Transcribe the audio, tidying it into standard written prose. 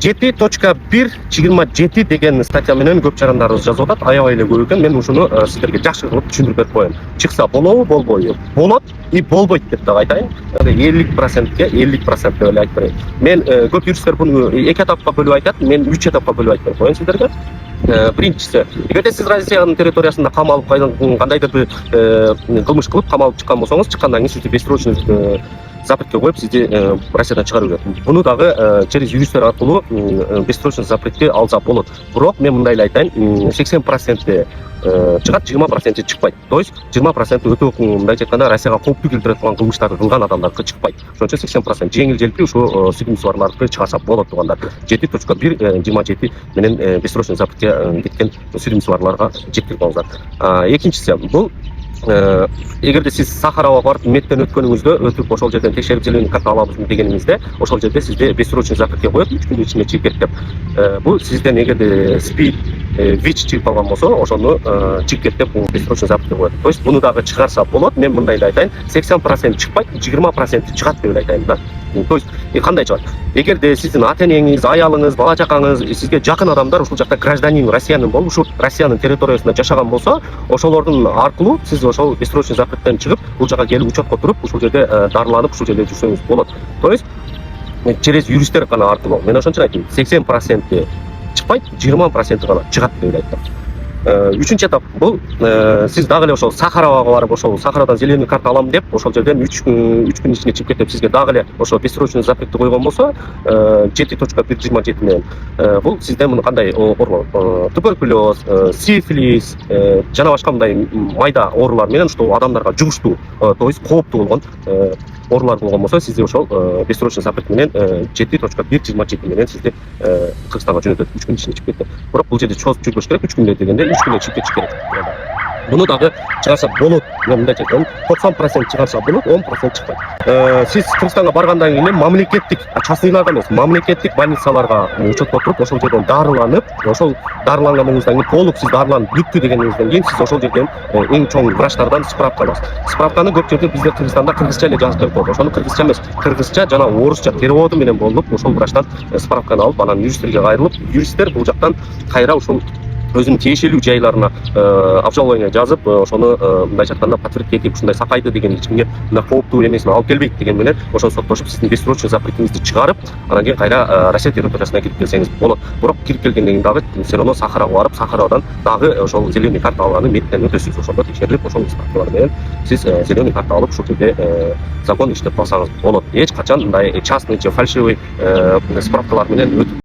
7.1.27 деген статья менен көп жарандарыбыз жазып атат. Аябай эле көп экен. Мен ушуну сиздерге жакшы кылып түшүндүрүп берип коеюн. Чыкса болобу, болбойбу? Болот и болбойт деп дагы айтайын. 50%ге 50% деп эле айтып берейин. Мен көп юристтер буну 2 этапка бөлүп айтат. Мен 3 этапка бөлүп айтып берип коеюн сиздерге. Биринчиси, эгерде сиз Россиянын территориясында камалып кандайдыр бир кылмыш кылып камалып чыккан болсоңуз, чыккандан кийин сизди бессрочный запретке коюп, сизди Россиядан чыгарып берет. Буну дагы через юристтер аркылуу бессрочный запретке алса болот. Бирок мен мындай эле айтайын, 80% чыгат, 20% чыкпайт. То есть 20% өтө мындайча айтканда Россияга кооптуу келтире турган кылмыштарды кылган адамдарды чыкпайт. Ошон үчүн 80% жеңил желпи ушу судимсуарларды чыгарса болот тугандар. 7.1.27 менен бессрочный запретке кеткен судимсуарларга жеткирип коюңуздар. Экинчиси, бул эгерде сиз Сахарага барып меттен өткөнүңүздө, өтүп ошол жерден текшерип зеленый карта алабызбы дегениңизде, ошол жерде сизди бессрочный запретке коет, 3 күндүн ичинде чыгып кет деп. Бул сизден эгерде СПИД, ВИЧ чыгып калган болсо, ошону чыгып кет деп бессрочный запретке коет. То есть буну дагы чыгарса болот. Мен мындай эле айтайын, 80% чыкпайт, 20% чыгат деп эле айтайын да. То есть кандай чыгат? Эгерде сиздин ата-энеңиз, аялыңыз, бала чакаңыз, сизге жакын адамдар ушул жакта гражданин Россиянын болуп, ушул Россиянын территориясында жашаган болсо, ошолордун аркылуу сиз ошол бессрочный запреттен чыгып, бул жака келип учетко туруп, ушул жерде дарыланып, ушул жерде жүрсөңүз болот. То есть через юристтер гана аркылуу. Мен ошон үчүн айттым, 80% чыкпайт, 20% гана чыгат деп айттым. Үчүнчү этап бул сиз дагы эле ошол Сахарага барып, ошол Сахарадан зеленый карта алам деп, ошол жерден 3 күн ичинде чыгып кет деп сизге дагы эле ошол бессрочный запретти койгон болсо, 7.1.27 менен бул сизден муну кандай оорулар, туберкулез, сифилис жана башка мындай майда оорулар менен ушул адамдарга жугуштуу, то есть кооптуу болгон оорулар болгон болсо, сизди ошол бессрочный запрет менен 7.1.27 менен сизди Кыргызстанга жөнөтөт, 3 күн ичинде чыгып кетти. Бирок бул жерде чоосуп жүрбөш керек, 3 күндө дегенде 3 күндө чыгып кетиш керек. Буну дагы чыгарса болот. Мен мындай айтам, 90% чыгарса болот, 10% чыкпайт. Сиз Кыргызстанга баргандан кийин мамлекеттик, частныйларга эмес, мамлекеттик больницаларга учетко туруп, ошол жерден дарыланып, ошол дарыланганыңыздан кийин толук сиз дарыланып бүттү дегениңизден кийин сиз ошол жерден эң чоң врачтардан справка аласыз. Справканы көп жерде бизде Кыргызстанда кыргызча эле жазып берип коет. Ошону кыргызча эмес, кыргызча жана орусча переводу менен болуп, ошол врачтан справканы алып, анан юристтерге кайрылып, юристтер бул жактан кайра ушул өзүнүн тиешелүү жайларына обжалование жазып, ошону мындайча айтканда подтвердить этип, ушундай сакайды деген ичимге мына кооптуу эмесин алып келбейт деген менен ошол соттошуп, сиздин бессрочный запретиңизди чыгарып, анан кийин кайра Россия территориясына кирип келсеңиз болот. Бирок кирип келгенден кийин дагы все равно Сахарага барып, Сахарадан дагы ошол зеленый карта алганы меттен өтөсүз. Ошондо текшерилип, ошол справкалар менен сиз зеленый карта алып, ушул жерде закон иштеп калсаңыз болот. Эч качан мындай частный же фальшивый справкалар менен өтүп